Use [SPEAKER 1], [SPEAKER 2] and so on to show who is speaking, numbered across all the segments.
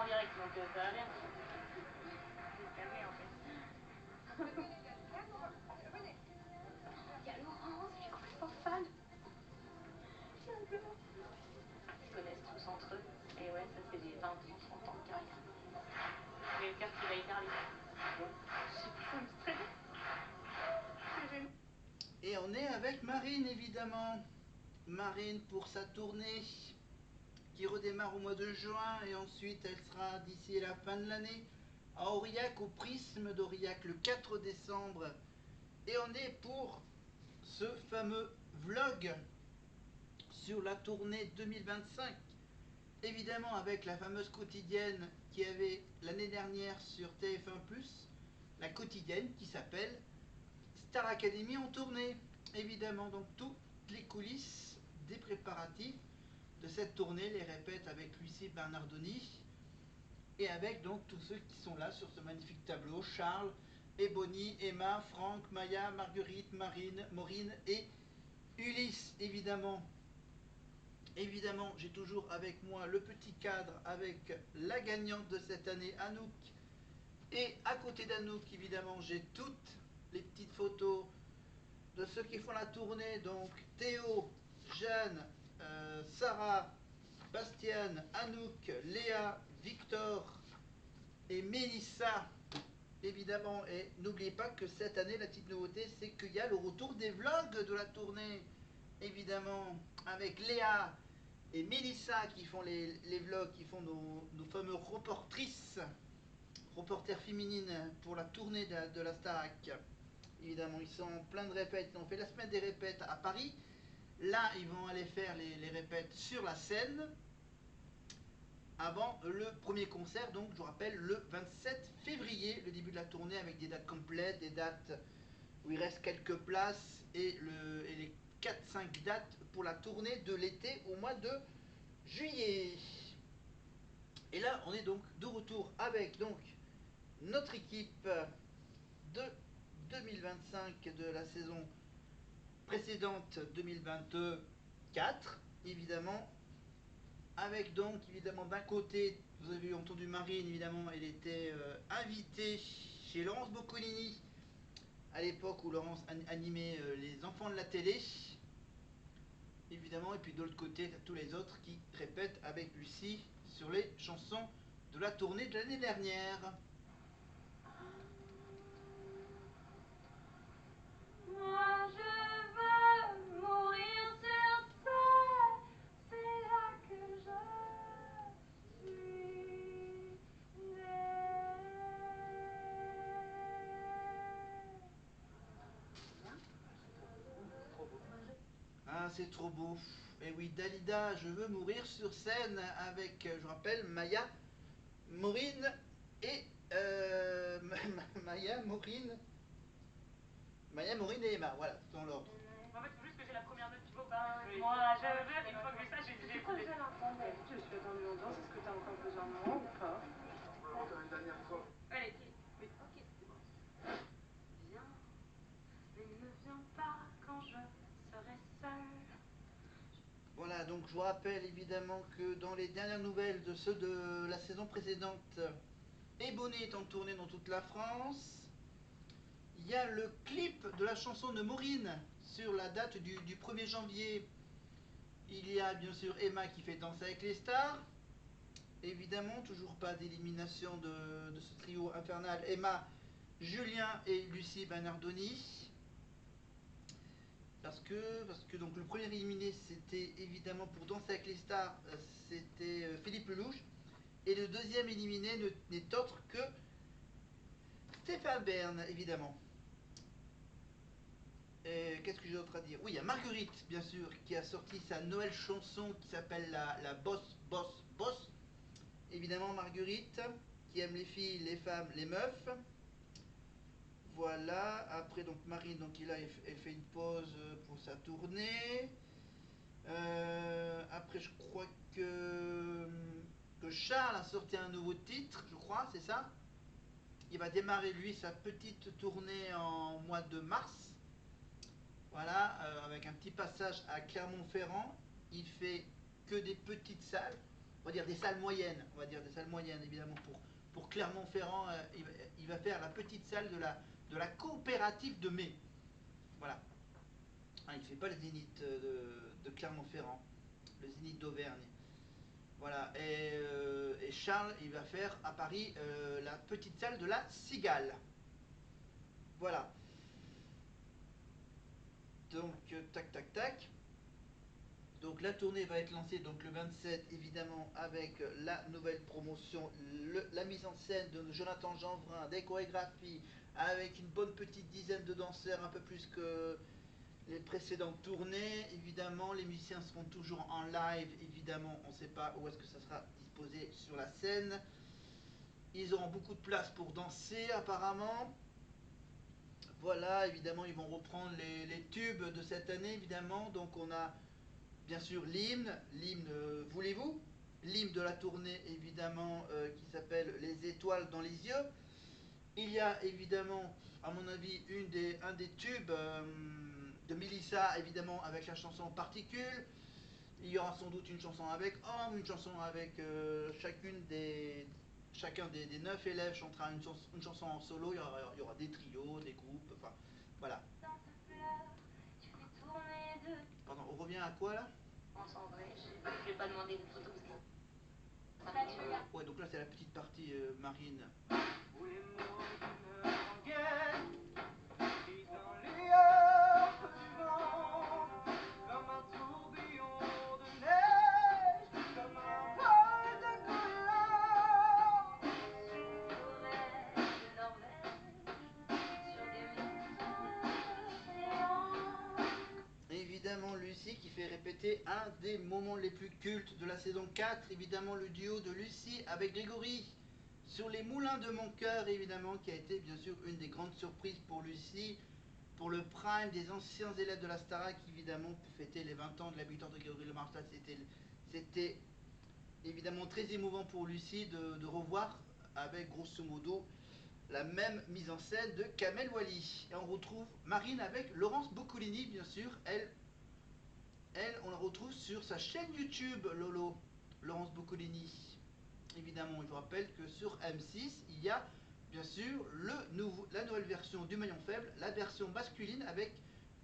[SPEAKER 1] direct, donc ça va bien. Calmé en fait. Il y a Laurence, je suis complètement fan. J'adore. Ils se connaissent tous entre eux. Et ouais, ça c'est des 20 ans, 30 ans de carrière. J'ai le cœur qui va hyper vite. C'est fou, c'est très bien. C'est génial.
[SPEAKER 2] Et on est avec Marine évidemment. Marine pour sa tournée qui redémarre au mois de juin et ensuite elle sera d'ici la fin de l'année à Aurillac, au Prisme d'Aurillac le 4 décembre. Et on est pour ce fameux vlog sur la tournée 2025. Évidemment avec la fameuse quotidienne qui avait l'année dernière sur TF1+, la quotidienne qui s'appelle Star Academy en tournée. Évidemment, donc toutes les coulisses des préparatifs de cette tournée, les répètes avec Lucie Bernardoni et avec donc tous ceux qui sont là sur ce magnifique tableau, Charles, Ebony, Emma, Franck, Maya, Marguerite, Marine, Maureen et Ulysse. Évidemment, j'ai toujours avec moi le petit cadre avec la gagnante de cette année, Anouk. Et à côté d'Anouk, évidemment, j'ai toutes les petites photos de ceux qui font la tournée. Donc Théo, Jeanne, Sarah, Bastiane, Anouk, Léa, Victor et Mélissa. Évidemment, et n'oubliez pas que cette année, la petite nouveauté, c'est qu'il y a le retour des vlogs de la tournée. Évidemment, avec Léa et Mélissa qui font les vlogs, qui font nos fameux reportrices, reporters féminines pour la tournée de la Starac. Évidemment, ils sont en plein de répètes. Ils ont fait la semaine des répètes à Paris. Là, ils vont aller faire les répètes sur la scène avant le premier concert, donc je vous rappelle le 27 février, le début de la tournée avec des dates complètes, des dates où il reste quelques places et les 4-5 dates pour la tournée de l'été au mois de juillet. Et là, on est donc de retour avec donc notre équipe de 2025 de la saison précédente 2024, évidemment, avec donc évidemment d'un côté, vous avez entendu Marine, évidemment, elle était invitée chez Laurence Boccolini à l'époque où Laurence animait les enfants de la télé, évidemment, et puis de l'autre côté, tous les autres qui répètent avec Lucie sur les chansons de la tournée de l'année dernière.
[SPEAKER 1] Moi je veux mourir sur scène, c'est là que je suis née.
[SPEAKER 2] Ah, c'est trop beau. Et oui, Dalida, je veux mourir sur scène avec, je rappelle, Maya, Maureen et Maya, Maureen, et Emma, voilà, dans l'ordre.
[SPEAKER 1] En fait, il faut juste que j'ai la première note qui vaut pas. Moi, je veux, une fois que j'ai ça, j'ai écouté.
[SPEAKER 3] Je suis attendue longtemps, est-ce que t'as encore besoin de moi ou pas?
[SPEAKER 4] On peut refaire une dernière fois.
[SPEAKER 1] Allez, oui. Ok. Viens, mais ne viens pas quand je serai seule.
[SPEAKER 2] Voilà, donc je vous rappelle évidemment que dans les dernières nouvelles de ceux de la saison précédente, Ebony est en tournée dans toute la France. Il y a le clip de la chanson de Maureen sur la date du 1er janvier. Il y a bien sûr Emma qui fait Danser avec les stars. Évidemment, toujours pas d'élimination de ce trio infernal. Emma, Julien et Lucie Bernardoni. Parce que donc le premier éliminé, c'était évidemment pour Danser avec les stars, c'était Philippe Lelouch. Et le deuxième éliminé n'est autre que Stéphane Bern, évidemment. Qu'est-ce que j'ai d'autre à dire? Oui, il y a Marguerite, bien sûr, qui a sorti sa Noël chanson qui s'appelle la Boss, Boss, Boss. Évidemment, Marguerite, qui aime les filles, les femmes, les meufs. Voilà, après, donc Marine, donc elle fait une pause pour sa tournée. Après, je crois que Charles a sorti un nouveau titre, je crois, c'est ça. Il va démarrer, lui, sa petite tournée en mois de mars. Voilà, avec un petit passage à Clermont-Ferrand. Il fait que des petites salles. va dire des salles moyennes, on va dire des salles moyennes évidemment pour Clermont-Ferrand, il va faire la petite salle de la coopérative de mai. Voilà. Ah, il ne fait pas le Zénith de Clermont-Ferrand, le Zénith d'Auvergne. Voilà, et Charles, il va faire à Paris la petite salle de la Cigale. Voilà. Donc, tac, tac, tac. Donc la tournée va être lancée donc le 27 évidemment avec la nouvelle promotion, la mise en scène de Jonathan Jeanvrin, des chorégraphies, avec une bonne petite dizaine de danseurs, un peu plus que les précédentes tournées. Évidemment, les musiciens seront toujours en live, évidemment, on ne sait pas où est-ce que ça sera disposé sur la scène. Ils auront beaucoup de place pour danser apparemment. Voilà, évidemment, ils vont reprendre les tubes de cette année, évidemment. Donc on a bien sûr l'hymne voulez-vous, l'hymne de la tournée évidemment qui s'appelle Les étoiles dans les yeux. Il y a évidemment, à mon avis, un des tubes de Mélissa, évidemment avec la chanson Particules. Il y aura sans doute une chanson avec Homme, une chanson avec chacun des 9 élèves chantera une chanson en solo. Il y aura des trios, des groupes, enfin voilà. Pardon, on revient à quoi là?
[SPEAKER 1] En vrai, je vais pas demander une photo parce que
[SPEAKER 2] ouais, donc là c'est la petite partie marine. Évidemment Lucie qui fait répéter un des moments les plus cultes de la saison 4, évidemment le duo de Lucie avec Grégory sur les moulins de mon cœur, évidemment, qui a été bien sûr une des grandes surprises pour Lucie, pour le prime des anciens élèves de la Starac, évidemment, pour fêter les 20 ans de la victoire de Grégory Le Marchal. C'était évidemment très émouvant pour Lucie de revoir avec grosso modo la même mise en scène de Kamel Wally. Et on retrouve Marine avec Laurence Boccolini, bien sûr. Elle, on la retrouve sur sa chaîne YouTube, Lolo, Laurence Boccolini. Évidemment, je vous rappelle que sur M6, il y a bien sûr la nouvelle version du maillon faible, la version masculine avec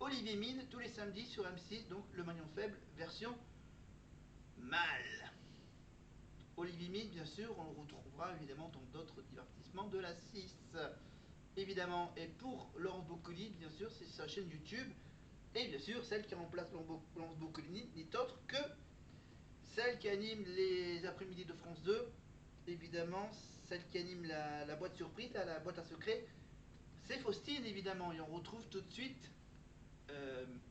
[SPEAKER 2] Olivier Mine tous les samedis sur M6, donc le maillon faible version mâle. Olivier Mine, bien sûr, on le retrouvera évidemment dans d'autres divertissements de la 6. Évidemment, et pour Laurence Boccolini, bien sûr, c'est sa chaîne YouTube. Et bien sûr, celle qui remplace Laurence Boccolini n'est autre que celle qui anime les après-midi de France 2. Évidemment, celle qui anime la boîte surprise, la boîte à secret, c'est Faustine, évidemment. Et on retrouve tout de suite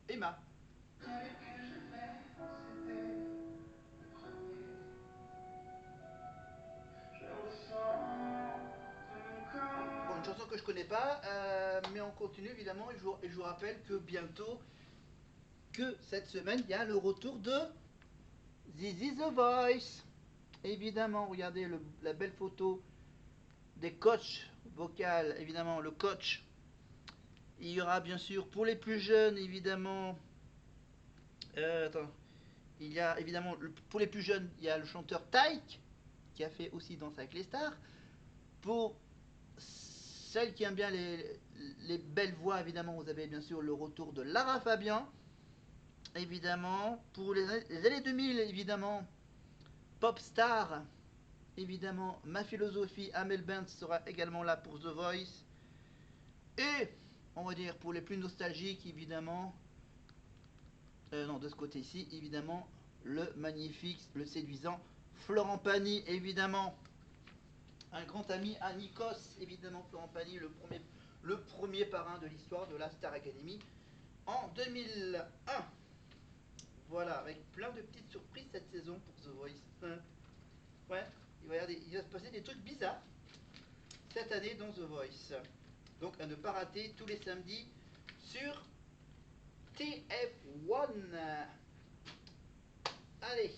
[SPEAKER 2] Emma. Bon, une chanson que je connais pas, mais on continue évidemment. Et je vous rappelle que bientôt, que cette semaine, il y a le retour de This is the Voice. Évidemment, regardez la belle photo des coachs vocales, évidemment, le coach. Il y aura bien sûr pour les plus jeunes, évidemment. Attends. Il y a évidemment, pour les plus jeunes, il y a le chanteur Taïk, qui a fait aussi Danse avec les stars. Pour celles qui aiment bien les belles voix, évidemment, vous avez bien sûr le retour de Lara Fabian. Évidemment, pour les années 2000, évidemment, Popstar. Évidemment, Ma Philosophie, Amel Bent sera également là pour The Voice. Et, on va dire, pour les plus nostalgiques, évidemment, non, de ce côté-ci, évidemment, le magnifique, le séduisant Florent Pagny, évidemment. Un grand ami à Nikos, évidemment, Florent Pagny, le premier parrain de l'histoire de la Star Academy en 2001. Voilà, avec plein de petites surprises cette saison pour The Voice. Ouais, il va se passer des trucs bizarres cette année dans The Voice. Donc à ne pas rater tous les samedis sur TF1. Allez,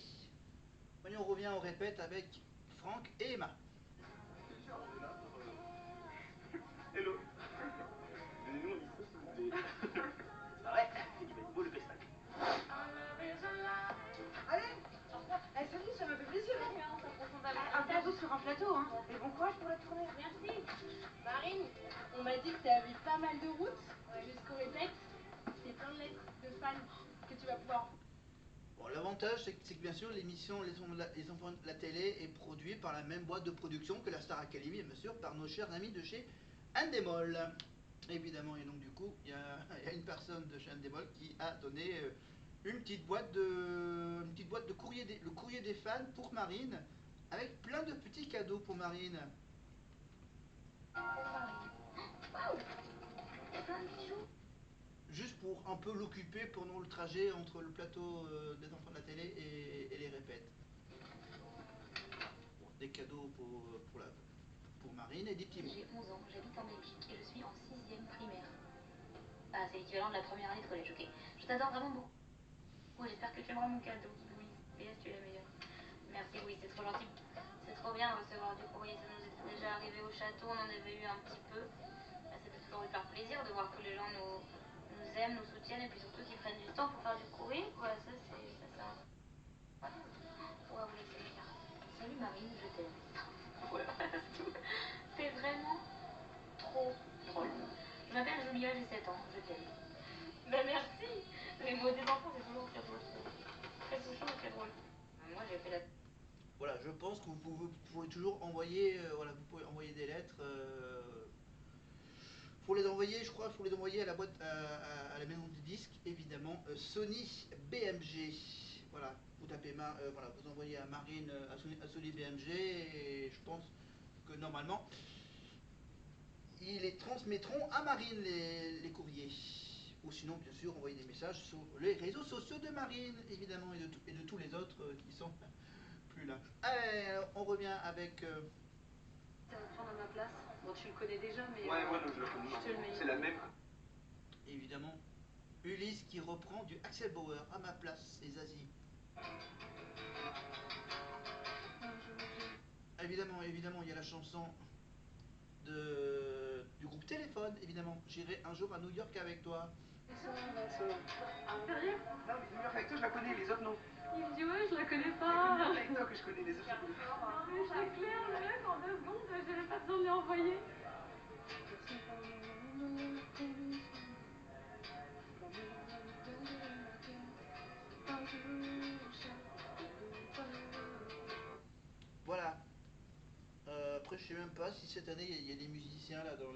[SPEAKER 2] on revient, on répète avec Franck et Emma.
[SPEAKER 4] Hello. Donnez-nous un micro s'il vous plaît. Ah ouais, il va être beau le pestac.
[SPEAKER 3] Allez, salut, ça m'a fait plaisir. bientôt, hein. Et bon courage pour la tournée.
[SPEAKER 1] Merci. Marine, on m'a dit que tu avais pas mal de routes jusqu'au répète. C'est plein de lettres de fans que tu vas pouvoir.
[SPEAKER 2] Bon, l'avantage, c'est que bien sûr, l'émission les enfants de la télé est produite par la même boîte de production que la Star Academy, et bien sûr, par nos chers amis de chez Endemol. Évidemment, et donc du coup, il y a une personne de chez Endemol qui a donné une petite boîte de courrier, le courrier des fans pour Marine, avec plein de petits cadeaux pour Marine.
[SPEAKER 1] Waouh, plein de bijoux.
[SPEAKER 2] Juste pour un peu l'occuper pendant le trajet entre le plateau des enfants de la télé et les répètes. Bon, des cadeaux pour Marine et des petits mots.
[SPEAKER 5] J'ai 11 ans, j'habite en Belgique et je suis en 6e primaire. Ah, c'est l'équivalent de la première année de collège, ok. Je t'adore vraiment beaucoup. Oh, j'espère que tu aimeras mon cadeau, Louise. PS, tu es la meilleure. Merci, oui, c'est trop gentil. C'est trop bien de recevoir du courrier. Ça nous était déjà arrivé au château, on en avait eu un petit peu. Bah, ça fait toujours hyper plaisir de voir que les gens nous aiment, nous soutiennent et puis surtout qu'ils prennent du temps pour faire du courrier, quoi. Ça, c'est un. Waouh, les cartes. Salut Marine, je t'aime. Voilà, c'est tout. C'est vraiment trop drôle. Je m'appelle Julia, j'ai 7 ans, je t'aime.
[SPEAKER 1] Ben merci. Les mots des enfants, c'est toujours très drôle. Très touchant et très drôle.
[SPEAKER 5] Moi, j'ai fait la.
[SPEAKER 2] Voilà, je pense que vous pouvez toujours envoyer, voilà, vous pouvez envoyer des lettres. Faut les envoyer, je crois, faut les envoyer à la boîte, à la maison du disque, évidemment. Sony BMG. Voilà, vous tapez, voilà, vous envoyez à Marine, à Sony BMG, et je pense que normalement, ils les transmettront à Marine les courriers. Ou sinon, bien sûr, envoyer des messages sur les réseaux sociaux de Marine, évidemment, et de tous les autres qui sont plus là. Allez, alors, on revient avec.
[SPEAKER 3] Ça va prendre à ma place. Bon, tu le connais déjà, mais.
[SPEAKER 4] Ouais, ouais, non, je le connais.
[SPEAKER 3] Je te le mets.
[SPEAKER 4] C'est la même.
[SPEAKER 2] Évidemment, Ulysse qui reprend du Axel Bauer à ma place et Zazie. Évidemment, il y a la chanson du groupe Téléphone, évidemment. J'irai un jour à New York avec toi.
[SPEAKER 1] Sérieux?
[SPEAKER 4] Non, mais New York avec toi, je la connais, les autres non.
[SPEAKER 1] Il me dit ouais, je la connais
[SPEAKER 4] Il y a que
[SPEAKER 1] pas.
[SPEAKER 4] New York avec toi que je connais, les autres je connais pas.
[SPEAKER 1] Non mais c'est clair, le mec en 2 secondes, j'avais pas besoin de lui envoyer.
[SPEAKER 2] Voilà. Après, je sais même pas si cette année il y a des musiciens là dans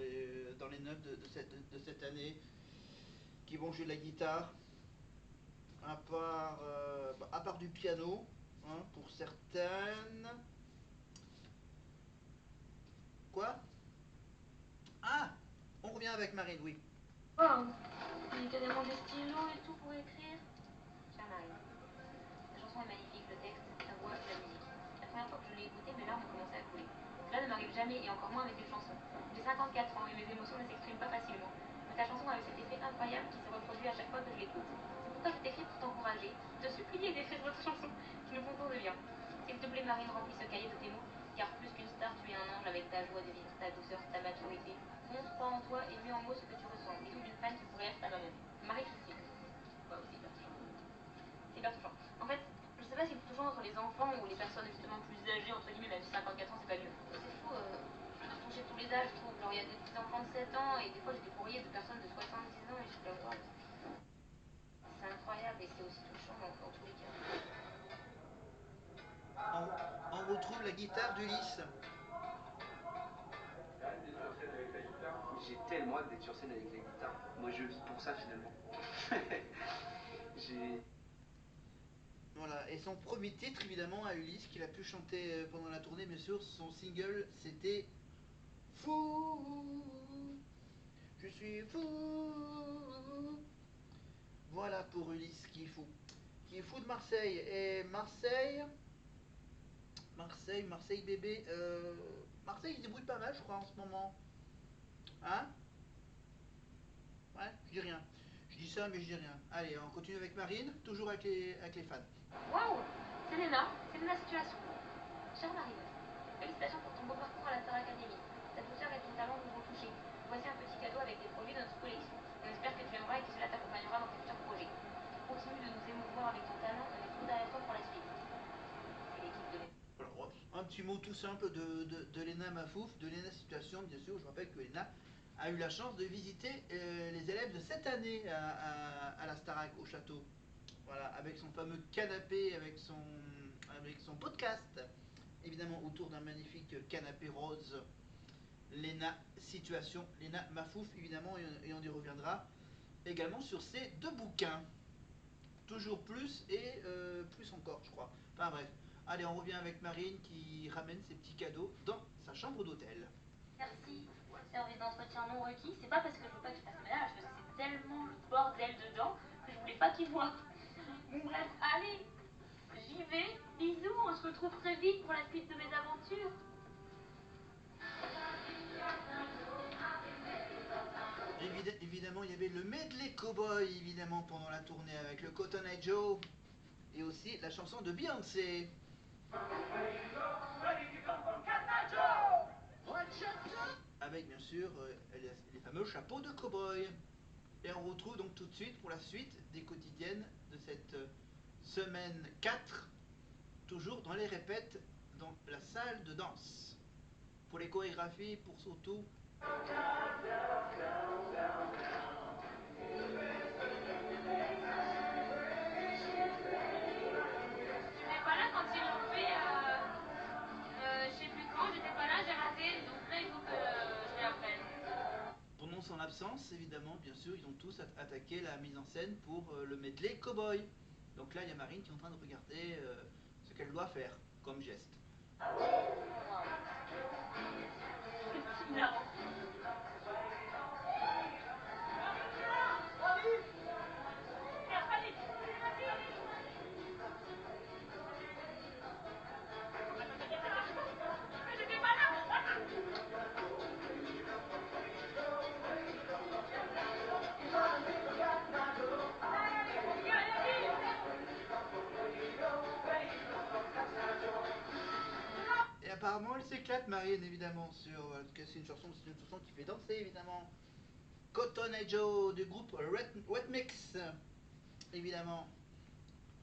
[SPEAKER 2] les notes de cette année qui vont jouer de la guitare. À part du piano, hein, pour certaines. Quoi? Ah, on revient avec Marine, oui.
[SPEAKER 5] Oh, il te demande des stylos et tout pour écrire. Chère Marine, la chanson est magnifique, le texte, la voix et la musique. La première fois que je l'ai écoutée, mes larmes ont commencé à couler. Cela ne m'arrive jamais et encore moins avec une chanson. J'ai 54 ans et mes émotions ne s'expriment pas facilement. Mais ta chanson avait cet effet incroyable qui se reproduit à chaque fois que je l'écoute. C'est pourquoi je t'écris pour t'encourager, te supplier d'écrire d'autres chansons qui nous font tant de bien. S'il te plaît, Marine, remplis ce cahier de tes mots, car plus qu'une star, tu es un ange avec ta joie de vivre, ta douceur, ta maturité. Montre, crois en toi et mets en mots ce que tu ressens. Bisous d'une fan qui pourrait être ta maman. Marie-Christine. Waouh, c'est hyper touchant. C'est hyper touchant. En fait, je sais pas si c'est touchant entre les enfants ou les personnes justement plus âgées, entre guillemets, même si 54 ans c'est pas vieux. C'est fou de toucher tous les âges, je trouve. Genre, il y a des petits enfants de 7 ans et des fois j'ai des courriers de personnes de 70 ans et je suis comme, waouh. C'est incroyable et c'est aussi touchant dans tous les cas.
[SPEAKER 2] On retrouve la guitare d'Ulysse.
[SPEAKER 4] J'ai tellement hâte d'être sur scène avec la guitare. Moi, je vis pour ça finalement. J'ai.
[SPEAKER 2] Voilà, et son premier titre, évidemment, à Ulysse, qu'il a pu chanter pendant la tournée, bien sûr, son single, c'était Fou. Je suis fou. Voilà pour Ulysse qui est fou. Qui est fou de Marseille. Et Marseille bébé. Marseille, il se débrouille pas mal, je crois, en ce moment. Hein? Ouais, je dis rien. Je dis ça, mais je dis rien. Allez, on continue avec Marine, toujours avec les fans.
[SPEAKER 5] Waouh, c'est Léna Situation. Chère Marine, félicitations pour ton beau parcours à la Star Academy. Ta douceur et ton talent nous ont touchés. Voici un petit cadeau avec des produits de notre collection. On espère que tu aimeras et que cela t'accompagnera dans tes futurs projets. Continue de nous émouvoir avec ton talent, on est tout derrière toi pour la suite. C'est l'équipe de
[SPEAKER 2] Alors, petit mot tout simple de Léna Mafouf, de Léna Situation, bien sûr. Je rappelle que Léna a eu la chance de visiter les élèves de cette année à la Starac, au château. Voilà, avec son fameux canapé, avec son podcast, évidemment autour d'un magnifique canapé rose. Léna Situation, Léna Mafouf, évidemment, et on y reviendra également sur ces 2 bouquins. Toujours plus et plus encore, je crois. Enfin bref. Allez, on revient avec Marine qui ramène ses petits cadeaux dans sa chambre d'hôtel.
[SPEAKER 5] Merci pour le service d'entretien non requis. C'est pas parce que je veux pas qu'il fasse le ménage, parce que c'est tellement le bordel dedans que je voulais pas qu'il voit. Bon bref, allez, j'y vais. Bisous, on se retrouve très vite pour la suite de mes aventures.
[SPEAKER 2] Évidemment, il y avait le medley cowboy, évidemment, pendant la tournée avec le Cotton Eye Joe et aussi la chanson de Beyoncé. Avec bien sûr les fameux chapeaux de cowboy. Et on retrouve donc tout de suite pour la suite des quotidiennes de cette semaine 4, toujours dans les répètes dans la salle de danse. Pour les chorégraphies, pour surtout
[SPEAKER 5] J'étais pas là quand ils l'ont fait, je sais plus quand, j'étais pas là, j'ai raté, donc là il faut que je réapprenne.
[SPEAKER 2] pendant son absence, évidemment, bien sûr, ils ont tous attaqué la mise en scène pour le medley cowboy. Donc là, il y a Marine qui est en train de regarder ce qu'elle doit faire comme geste.
[SPEAKER 5] Non.
[SPEAKER 2] Et apparemment, elle s'éclate, Marine, évidemment, sur. C'est une chanson qui fait danser, évidemment. Cotton Eye Joe du groupe Wet Mix, évidemment.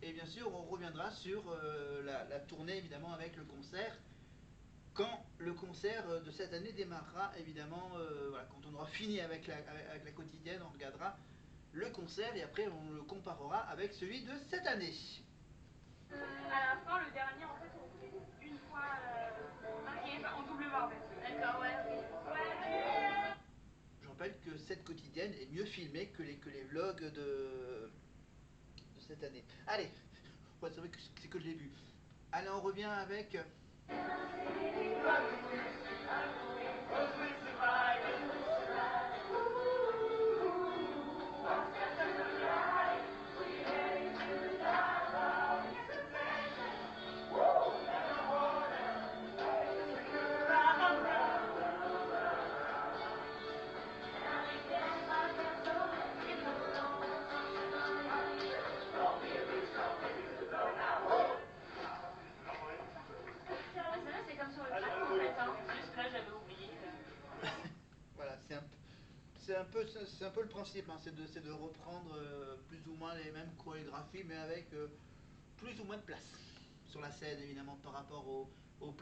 [SPEAKER 2] Et bien sûr, on reviendra sur la tournée, évidemment, avec le concert. Quand le concert de cette année démarrera, évidemment, voilà, quand on aura fini avec la quotidienne, on regardera le concert et après on le comparera avec celui de cette année.
[SPEAKER 3] À la fin, le dernier, en fait, on fait une fois. Ok, en double voix en fait.
[SPEAKER 5] D'accord, ouais, ok.
[SPEAKER 2] Je rappelle que cette quotidienne est mieux filmée que les vlogs de cette année. Allez, ouais, c'est vrai que c'est que je l'ai vu. Allez, on revient avec.
[SPEAKER 5] Bah, ça là, c'est comme sur le track en fait, hein. Juste là, j'avais oublié.
[SPEAKER 2] Voilà, c'est un peu le principe, hein, c'est de reprendre plus ou moins les mêmes chorégraphies, mais avec plus ou moins de place sur la scène, évidemment, par rapport